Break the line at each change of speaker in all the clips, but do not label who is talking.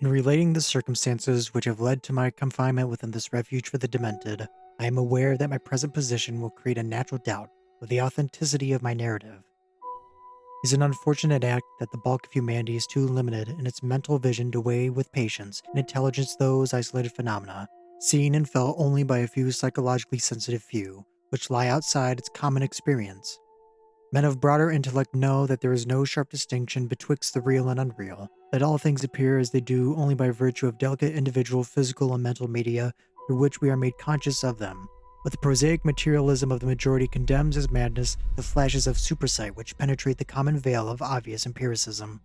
In relating the circumstances which have led to my confinement within this refuge for the demented, I am aware that my present position will create a natural doubt of the authenticity of my narrative. It is an unfortunate act that the bulk of humanity is too limited in its mental vision to weigh with patience and intelligence those isolated phenomena, seen and felt only by a few psychologically sensitive few, which lie outside its common experience. Men of broader intellect know that there is no sharp distinction betwixt the real and unreal, that all things appear as they do only by virtue of delicate individual physical and mental media through which we are made conscious of them. But the prosaic materialism of the majority condemns as madness the flashes of supersight which penetrate the common veil of obvious empiricism.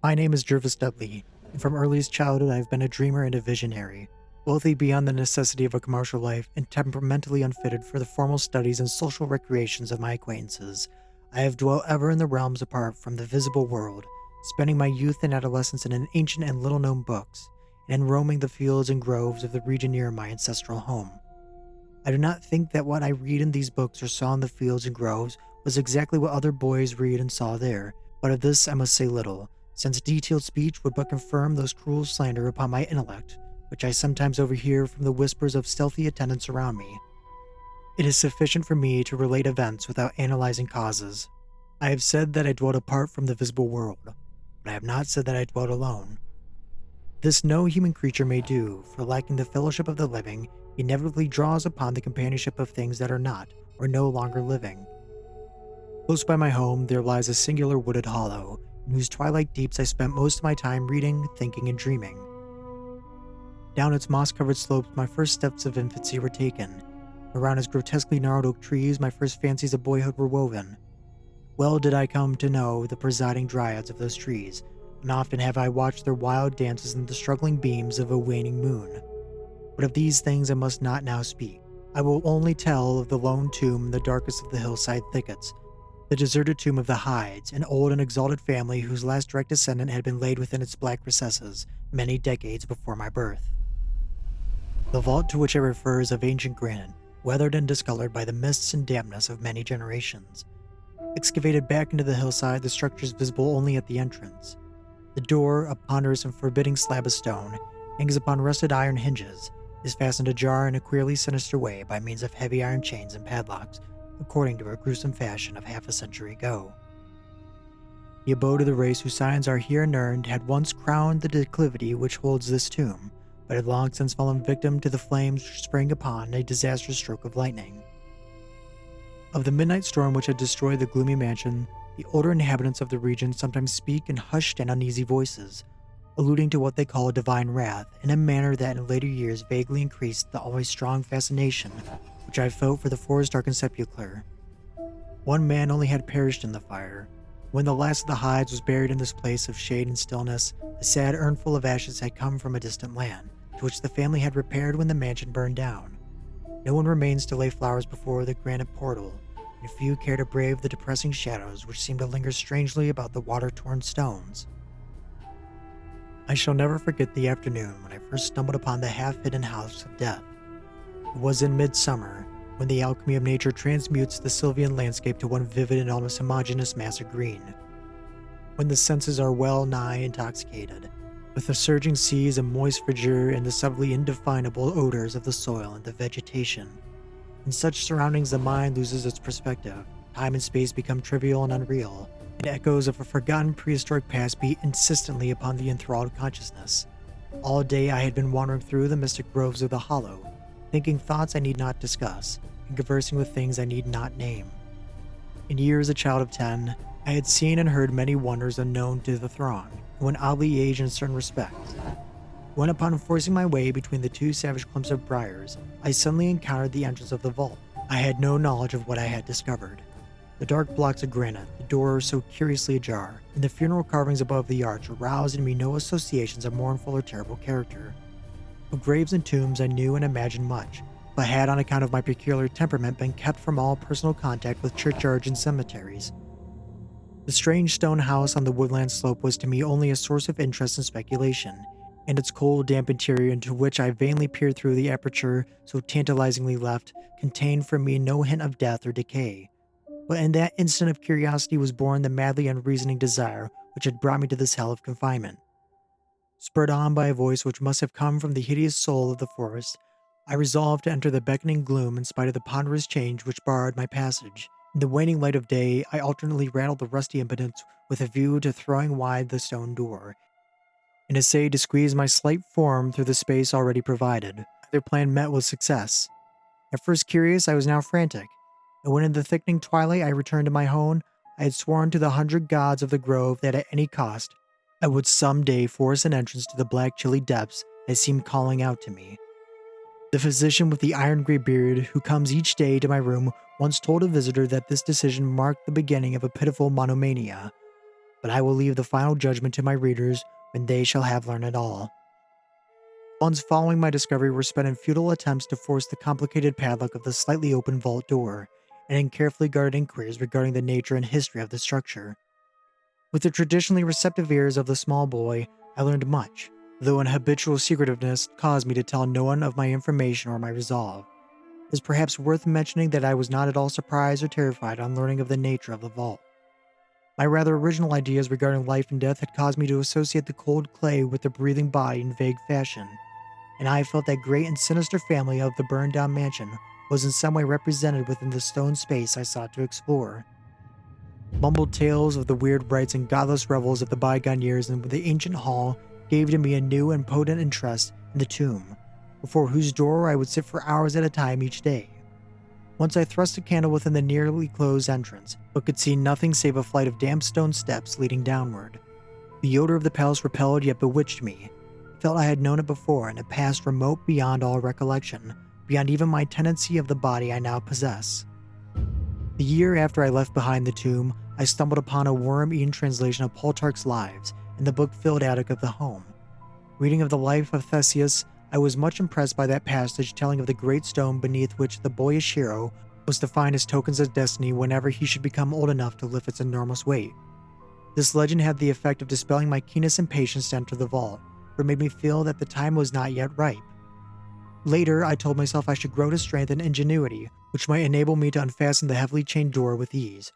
My name is Jervis Dudley, and from earliest childhood I have been a dreamer and a visionary, wealthy beyond the necessity of a commercial life and temperamentally unfitted for the formal studies and social recreations of my acquaintances. I have dwelt ever in the realms apart from the visible world, spending my youth and adolescence in an ancient and little-known books, and in roaming the fields and groves of the region near my ancestral home. I do not think that what I read in these books or saw in the fields and groves was exactly what other boys read and saw there, but of this I must say little, since detailed speech would but confirm those cruel slander upon my intellect, which I sometimes overhear from the whispers of stealthy attendants around me. It is sufficient for me to relate events without analyzing causes. I have said that I dwelt apart from the visible world, but I have not said that I dwelt alone. This no human creature may do, for lacking the fellowship of the living, he inevitably draws upon the companionship of things that are not, or no longer living. Close by my home there lies a singular wooded hollow, in whose twilight deeps I spent most of my time reading, thinking, and dreaming. Down its moss-covered slopes my first steps of infancy were taken. Around its grotesquely gnarled oak trees my first fancies of boyhood were woven. Well did I come to know the presiding dryads of those trees, and often have I watched their wild dances in the struggling beams of a waning moon. But of these things I must not now speak. I will only tell of the lone tomb in the darkest of the hillside thickets, the deserted tomb of the Hydes, an old and exalted family whose last direct descendant had been laid within its black recesses many decades before my birth. The vault to which I refer is of ancient granite, weathered and discolored by the mists and dampness of many generations. Excavated back into the hillside, the structure is visible only at the entrance. The door, a ponderous and forbidding slab of stone, hangs upon rusted iron hinges, is fastened ajar in a queerly sinister way by means of heavy iron chains and padlocks, according to a gruesome fashion of half a century ago. The abode of the race whose signs are here inurned had once crowned the declivity which holds this tomb, but had long since fallen victim to the flames which sprang upon a disastrous stroke of lightning. Of the midnight storm which had destroyed the gloomy mansion, the older inhabitants of the region sometimes speak in hushed and uneasy voices, alluding to what they call divine wrath in a manner that in later years vaguely increased the always strong fascination which I felt for the forest-darkened sepulchre. One man only had perished in the fire. When the last of the Hydes was buried in this place of shade and stillness, a sad urnful of ashes had come from a distant land, to which the family had repaired when the mansion burned down. No one remains to lay flowers before the granite portal, and few care to brave the depressing shadows which seem to linger strangely about the water-torn stones. I shall never forget the afternoon when I first stumbled upon the half-hidden house of death. It was in midsummer, when the alchemy of nature transmutes the sylvan landscape to one vivid and almost homogeneous mass of green. When the senses are well nigh intoxicated, with the surging seas and moist verdure and the subtly indefinable odors of the soil and the vegetation. In such surroundings the mind loses its perspective, time and space become trivial and unreal, and echoes of a forgotten prehistoric past beat insistently upon the enthralled consciousness. All day I had been wandering through the mystic groves of the hollow, thinking thoughts I need not discuss, and conversing with things I need not name. In years a child of 10, I had seen and heard many wonders unknown to the throng, and when oddly aged in certain respects. When upon forcing my way between the two savage clumps of briars, I suddenly encountered the entrance of the vault. I had no knowledge of what I had discovered. The dark blocks of granite, the door so curiously ajar, and the funeral carvings above the arch aroused in me no associations of mournful or terrible character. Of graves and tombs I knew and imagined much, but had on account of my peculiar temperament been kept from all personal contact with churchyards and cemeteries. The strange stone house on the woodland slope was to me only a source of interest and speculation, and its cold, damp interior into which I vainly peered through the aperture so tantalizingly left contained for me no hint of death or decay. But in that instant of curiosity was born the madly unreasoning desire which had brought me to this hell of confinement. Spurred on by a voice which must have come from the hideous soul of the forest, I resolved to enter the beckoning gloom in spite of the ponderous change which barred my passage. In the waning light of day, I alternately rattled the rusty implements with a view to throwing wide the stone door, and essayed to squeeze my slight form through the space already provided. Either plan met with success. At first curious, I was now frantic, and when in the thickening twilight I returned to my home, I had sworn to the 100 gods of the grove that at any cost, I would some day force an entrance to the black chilly depths that seemed calling out to me. The physician with the iron gray beard who comes each day to my room once told a visitor that this decision marked the beginning of a pitiful monomania, but I will leave the final judgment to my readers when they shall have learned it all. Months following my discovery were spent in futile attempts to force the complicated padlock of the slightly open vault door, and in carefully guarded inquiries regarding the nature and history of the structure. With the traditionally receptive ears of the small boy, I learned much, though an habitual secretiveness caused me to tell no one of my information or my resolve. It is perhaps worth mentioning that I was not at all surprised or terrified on learning of the nature of the vault. My rather original ideas regarding life and death had caused me to associate the cold clay with the breathing body in vague fashion, and I felt that great and sinister family of the burned-down mansion was in some way represented within the stone space I sought to explore. Mumbled tales of the weird rites and godless revels of the bygone years in the ancient hall gave to me a new and potent interest in the tomb, before whose door I would sit for hours at a time each day. Once I thrust a candle within the nearly closed entrance, but could see nothing save a flight of damp stone steps leading downward. The odor of the palace repelled yet bewitched me. I felt I had known it before in a past remote beyond all recollection, beyond even my tenancy of the body I now possess. The year after I left behind the tomb, I stumbled upon a worm-eaten translation of Plutarch's Lives in the book-filled attic of the home. Reading of the life of Theseus, I was much impressed by that passage telling of the great stone beneath which the boyish hero was to find his tokens of destiny whenever he should become old enough to lift its enormous weight. This legend had the effect of dispelling my keenest impatience to enter the vault, for it made me feel that the time was not yet ripe. Later, I told myself I should grow to strength and ingenuity, which might enable me to unfasten the heavily chained door with ease,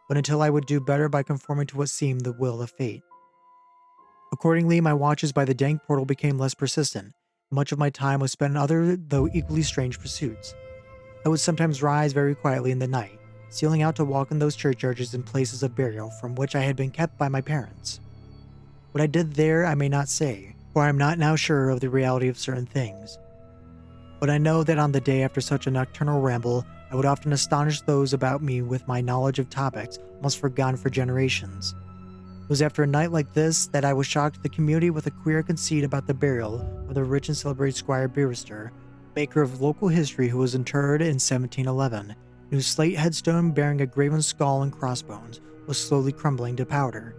but until I would do better by conforming to what seemed the will of fate. Accordingly, my watches by the dank portal became less persistent. Much of my time was spent in other, though equally strange pursuits. I would sometimes rise very quietly in the night, stealing out to walk in those churchyards and places of burial from which I had been kept by my parents. What I did there I may not say, for I am not now sure of the reality of certain things. But I know that on the day after such a nocturnal ramble, I would often astonish those about me with my knowledge of topics almost forgotten for generations. It was after a night like this that I was shocked the community with a queer conceit about the burial of the rich and celebrated Squire Barrister, maker of local history, who was interred in 1711, whose slate headstone bearing a graven skull and crossbones was slowly crumbling to powder.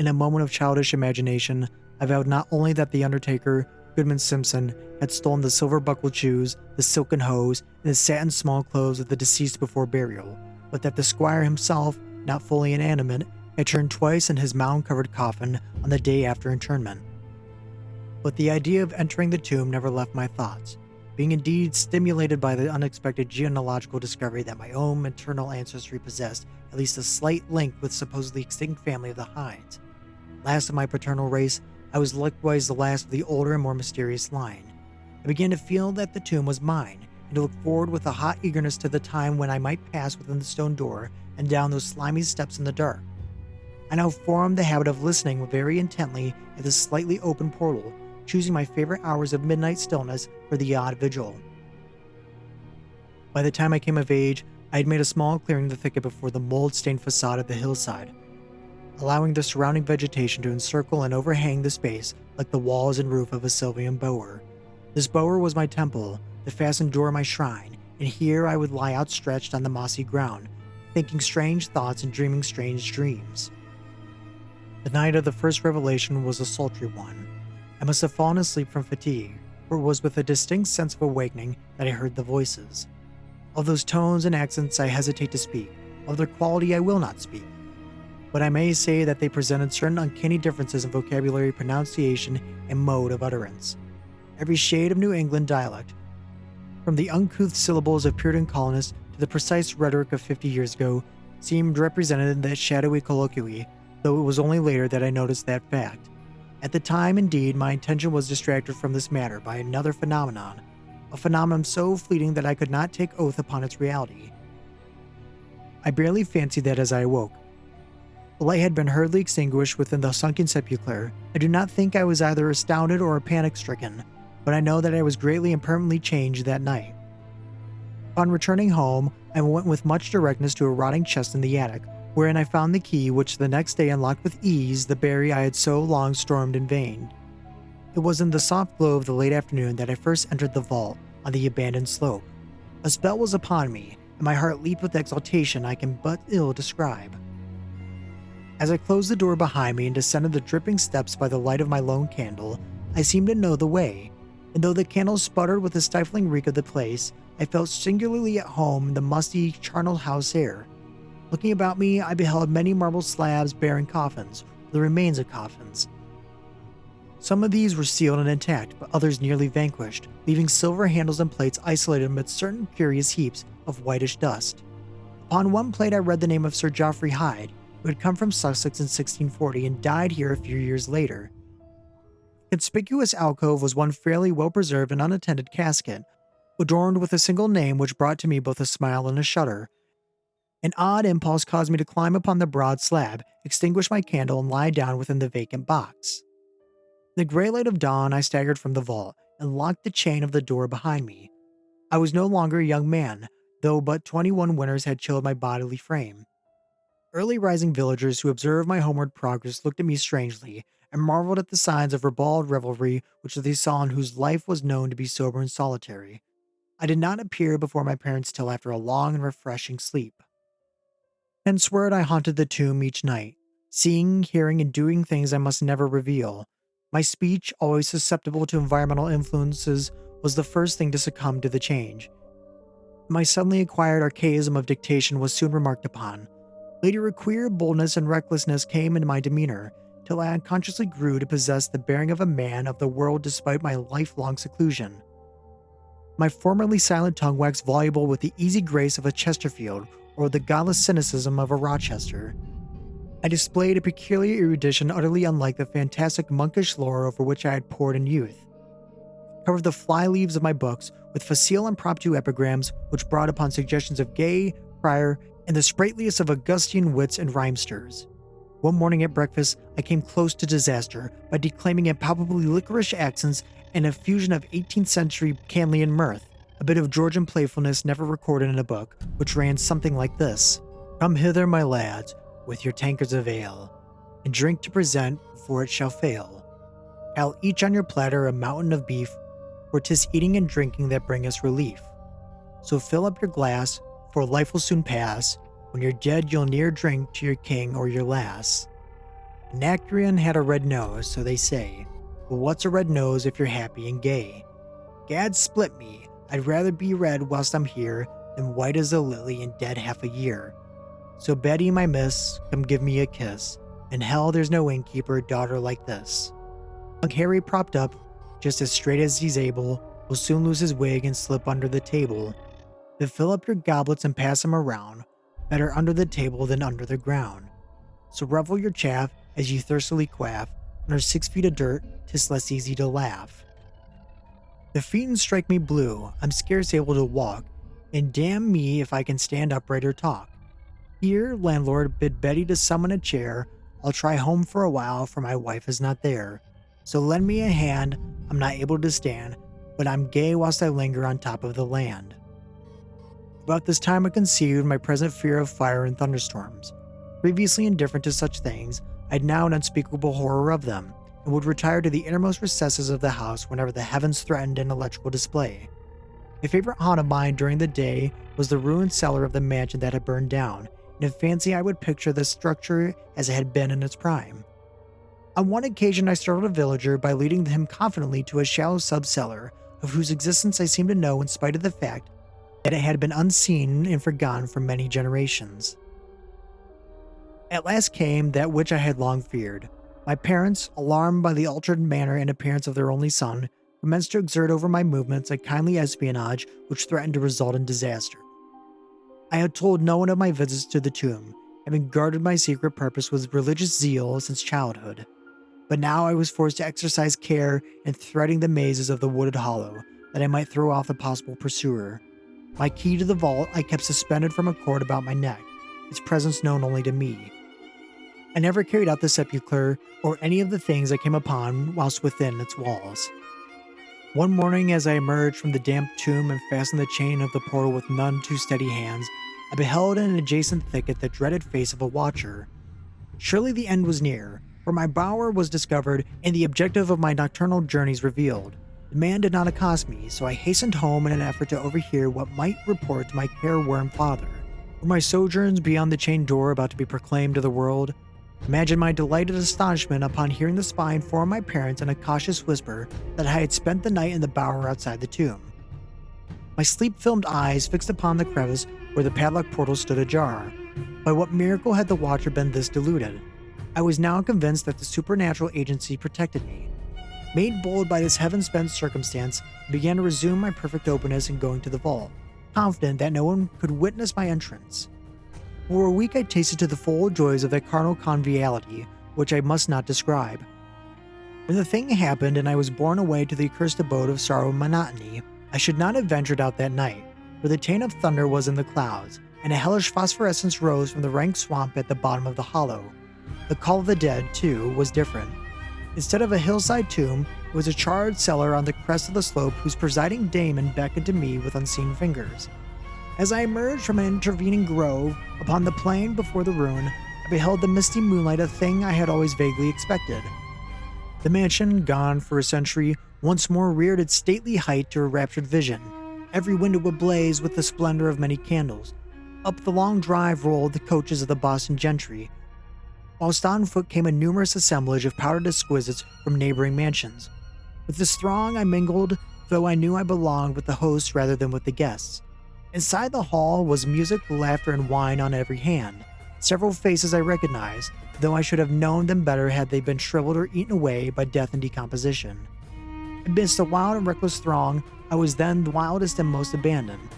In a moment of childish imagination, I vowed not only that the undertaker, Goodman Simpson, had stolen the silver-buckled shoes, the silken hose, and the satin small clothes of the deceased before burial, but that the squire himself, not fully inanimate, had turned twice in his mound-covered coffin on the day after interment. But the idea of entering the tomb never left my thoughts, being indeed stimulated by the unexpected genealogical discovery that my own maternal ancestry possessed at least a slight link with supposedly extinct family of the Hydes. Last of my paternal race, I was likewise the last of the older and more mysterious line. I began to feel that the tomb was mine, and to look forward with a hot eagerness to the time when I might pass within the stone door and down those slimy steps in the dark. I now formed the habit of listening very intently at the slightly open portal, choosing my favorite hours of midnight stillness for the odd vigil. By the time I came of age, I had made a small clearing in the thicket before the mold-stained facade of the hillside, allowing the surrounding vegetation to encircle and overhang the space like the walls and roof of a Sylvan bower. This bower was my temple, the fastened door my shrine, and here I would lie outstretched on the mossy ground, thinking strange thoughts and dreaming strange dreams. The night of the first revelation was a sultry one. I must have fallen asleep from fatigue, for it was with a distinct sense of awakening that I heard the voices. Of those tones and accents I hesitate to speak, of their quality I will not speak. But I may say that they presented certain uncanny differences in vocabulary, pronunciation, and mode of utterance. Every shade of New England dialect, from the uncouth syllables of Puritan colonists to the precise rhetoric of 50 years ago, seemed represented in that shadowy colloquy, though it was only later that I noticed that fact. At the time, indeed, my attention was distracted from this matter by another phenomenon, a phenomenon so fleeting that I could not take oath upon its reality. I barely fancied that as I awoke. The light had been hurriedly extinguished within the sunken sepulchre. I do not think I was either astounded or panic-stricken, but I know that I was greatly and permanently changed that night. Upon returning home, I went with much directness to a rotting chest in the attic, wherein I found the key which the next day unlocked with ease the berry I had so long stormed in vain. It was in the soft glow of the late afternoon that I first entered the vault on the abandoned slope. A spell was upon me, and my heart leaped with exultation I can but ill describe. As I closed the door behind me and descended the dripping steps by the light of my lone candle, I seemed to know the way, and though the candle sputtered with the stifling reek of the place, I felt singularly at home in the musty, charnel house air. Looking about me, I beheld many marble slabs bearing coffins, or the remains of coffins. Some of these were sealed and intact, but others nearly vanquished, leaving silver handles and plates isolated amidst certain curious heaps of whitish dust. Upon one plate I read the name of Sir Geoffrey Hyde, who had come from Sussex in 1640 and died here a few years later. The conspicuous alcove was one fairly well-preserved and unattended casket, adorned with a single name which brought to me both a smile and a shudder. An odd impulse caused me to climb upon the broad slab, extinguish my candle, and lie down within the vacant box. In the gray light of dawn, I staggered from the vault and locked the chain of the door behind me. I was no longer a young man, though but 21 winters had chilled my bodily frame. Early rising villagers who observed my homeward progress looked at me strangely and marveled at the signs of ribald revelry which they saw and whose life was known to be sober and solitary. I did not appear before my parents till after a long and refreshing sleep. Henceforward I haunted the tomb each night, seeing, hearing, and doing things I must never reveal. My speech, always susceptible to environmental influences, was the first thing to succumb to the change. My suddenly acquired archaism of dictation was soon remarked upon. Later, a queer boldness and recklessness came into my demeanor, till I unconsciously grew to possess the bearing of a man of the world despite my lifelong seclusion. My formerly silent tongue waxed voluble with the easy grace of a Chesterfield or the godless cynicism of a Rochester. I displayed a peculiar erudition utterly unlike the fantastic monkish lore over which I had pored in youth. I covered the fly-leaves of my books with facile impromptu epigrams which brought upon suggestions of Gay, Prior, and the sprightliest of Augustan wits and rhymesters. One morning at breakfast, I came close to disaster by declaiming in palpably licorice accents and a fusion of 18th century Canlian mirth, a bit of Georgian playfulness never recorded in a book, which ran something like this: "Come hither, my lads, with your tankards of ale, and drink to present before it shall fail. Pile each on your platter a mountain of beef, for 'tis eating and drinking that bring us relief. So fill up your glass, for life will soon pass. When you're dead, you'll ne'er drink to your king or your lass. Anacreon had a red nose, so they say, but what's a red nose if you're happy and gay? Gad split me, I'd rather be red whilst I'm here than white as a lily and dead half a year. So Betty, my miss, come give me a kiss. In hell there's no innkeeper daughter like this." Young Harry, propped up, just as straight as he's able, will soon lose his wig and slip under the table. Then fill up your goblets and pass them around, better under the table than under the ground. So revel your chaff as you thirstily quaff, under 6 feet of dirt 'tis less easy to laugh. The fiends strike me blue, I'm scarce able to walk, and damn me if I can stand upright or talk. Here, landlord, bid Betty to summon a chair, I'll try home for a while, for my wife is not there. So lend me a hand, I'm not able to stand, but I'm gay whilst I linger on top of the land. About this time I conceived my present fear of fire and thunderstorms. Previously indifferent to such things, I had now an unspeakable horror of them, and would retire to the innermost recesses of the house whenever the heavens threatened an electrical display. A favorite haunt of mine during the day was the ruined cellar of the mansion that had burned down, and in fancy I would picture the structure as it had been in its prime. On one occasion I startled a villager by leading him confidently to a shallow sub-cellar, of whose existence I seemed to know in spite of the fact that it had been unseen and forgotten for many generations. At last came that which I had long feared. My parents, alarmed by the altered manner and appearance of their only son, commenced to exert over my movements a kindly espionage which threatened to result in disaster. I had told no one of my visits to the tomb, having guarded my secret purpose with religious zeal since childhood. but now I was forced to exercise care in threading the mazes of the wooded hollow that I might throw off the possible pursuer. My key to the vault I kept suspended from a cord about my neck, its presence known only to me. I never carried out the sepulchre or any of the things I came upon whilst within its walls. One morning, as I emerged from the damp tomb and fastened the chain of the portal with none too steady hands, I beheld in an adjacent thicket the dreaded face of a watcher. Surely the end was near, for my bower was discovered and the objective of my nocturnal journeys revealed. The man did not accost me, so I hastened home in an effort to overhear what might report to my careworn father. Were my sojourns beyond the chained door about to be proclaimed to the world? Imagine my delighted astonishment upon hearing the spy inform my parents in a cautious whisper that I had spent the night in the bower outside the tomb. My sleep-filmed eyes fixed upon the crevice where the padlock portal stood ajar. By what miracle had the watcher been this deluded? I was now convinced that the supernatural agency protected me. Made bold by this heaven-spent circumstance, I began to resume my perfect openness in going to the vault, confident that no one could witness my entrance. For a week I tasted to the full joys of that carnal conviviality, which I must not describe. When the thing happened and I was borne away to the accursed abode of sorrow and monotony, I should not have ventured out that night, for the taint of thunder was in the clouds, and a hellish phosphorescence rose from the rank swamp at the bottom of the hollow. The call of the dead, too, was different. Instead of a hillside tomb, it was a charred cellar on the crest of the slope whose presiding daemon beckoned to me with unseen fingers. As I emerged from an intervening grove, upon the plain before the ruin, I beheld the misty moonlight, a thing I had always vaguely expected. The mansion, gone for a century, once more reared its stately height to a raptured vision, every window ablaze with the splendor of many candles. Up the long drive rolled the coaches of the Boston gentry, whilst on foot came a numerous assemblage of powdered exquisites from neighboring mansions. With this throng I mingled, though I knew I belonged with the hosts rather than with the guests. Inside the hall was music, laughter, and wine on every hand. Several faces I recognized, though I should have known them better had they been shriveled or eaten away by death and decomposition. Amidst a wild and reckless throng, I was then the wildest and most abandoned.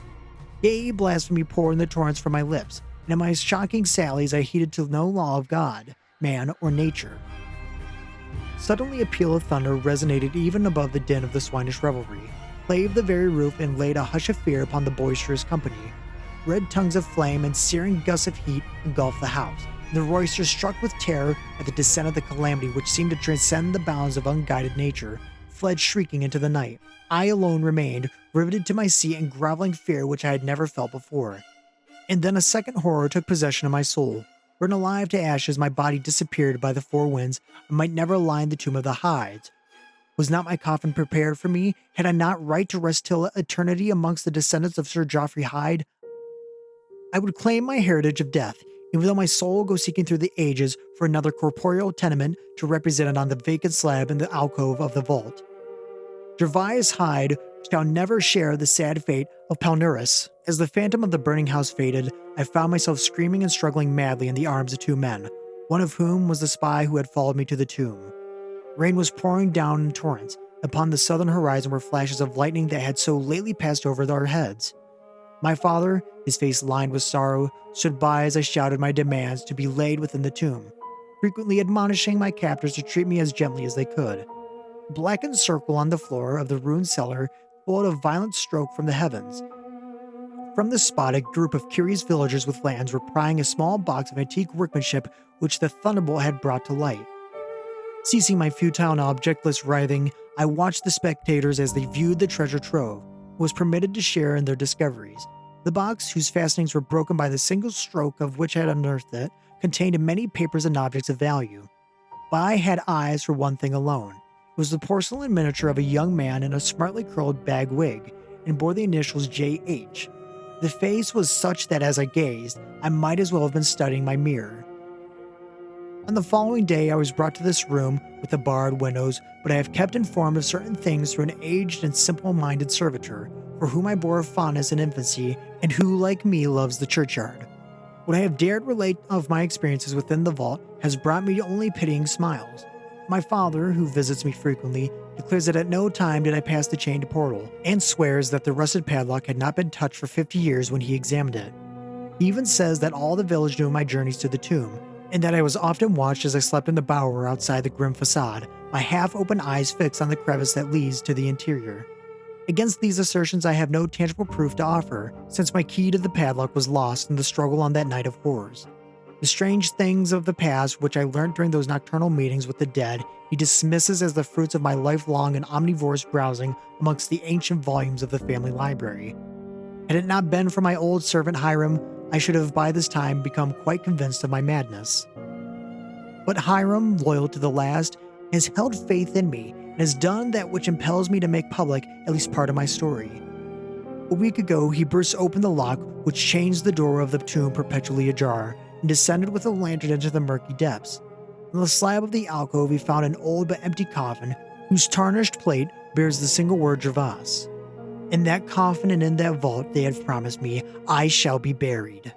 Gay blasphemy poured in the torrents from my lips, and in my shocking sallies I heeded to no law of God, man, or nature. Suddenly a peal of thunder resonated even above the din of the swinish revelry, clave the very roof, and laid a hush of fear upon the boisterous company. Red tongues of flame and searing gusts of heat engulfed the house. The roysters, struck with terror at the descent of the calamity which seemed to transcend the bounds of unguided nature, fled shrieking into the night. I alone remained, riveted to my seat in groveling fear which I had never felt before. And then a second horror took possession of my soul. Burned alive to ashes, my body disappeared by the four winds, and might never line the tomb of the Hydes. Was not my coffin prepared for me? Had I not right to rest till eternity amongst the descendants of Sir Geoffrey Hyde? I would claim my heritage of death, even though my soul go seeking through the ages for another corporeal tenement to represent it on the vacant slab in the alcove of the vault. Gervais Hyde shall never share the sad fate of Palnurus. As the phantom of the burning house faded, I found myself screaming and struggling madly in the arms of two men, one of whom was the spy who had followed me to the tomb. Rain was pouring down in torrents. Upon the southern horizon were flashes of lightning that had so lately passed over our heads. My father, his face lined with sorrow, stood by as I shouted my demands to be laid within the tomb, frequently admonishing my captors to treat me as gently as they could. A blackened circle on the floor of the ruined cellar followed a violent stroke from the heavens. From this spot, a group of curious villagers with lanterns were prying a small box of antique workmanship which the thunderbolt had brought to light. Ceasing my futile and objectless writhing, I watched the spectators as they viewed the treasure trove, and was permitted to share in their discoveries. The box, whose fastenings were broken by the single stroke of which had unearthed it, contained many papers and objects of value. But I had eyes for one thing alone. It was the porcelain miniature of a young man in a smartly curled bag wig, and bore the initials J.H. The face was such that as I gazed, I might as well have been studying my mirror. On the following day, I was brought to this room with the barred windows, but I have kept informed of certain things through an aged and simple-minded servitor, for whom I bore a fondness in infancy, and who, like me, loves the churchyard. What I have dared relate of my experiences within the vault has brought me only pitying smiles. My father, who visits me frequently, declares that at no time did I pass the chained portal, and swears that the rusted padlock had not been touched for 50 years when he examined it. He even says that all the village knew my journeys to the tomb, and that I was often watched as I slept in the bower outside the grim facade, my half-open eyes fixed on the crevice that leads to the interior. Against these assertions, I have no tangible proof to offer, since my key to the padlock was lost in the struggle on that night of horrors. The strange things of the past, which I learned during those nocturnal meetings with the dead, he dismisses as the fruits of my lifelong and omnivorous browsing amongst the ancient volumes of the family library. Had it not been for my old servant Hiram, I should have by this time become quite convinced of my madness. But Hiram, loyal to the last, has held faith in me and has done that which impels me to make public at least part of my story. A week ago, he burst open the lock which chains the door of the tomb perpetually ajar, and descended with a lantern into the murky depths. On the slab of the alcove, he found an old but empty coffin whose tarnished plate bears the single word Gervais. In that coffin and in that vault they had promised me, I shall be buried.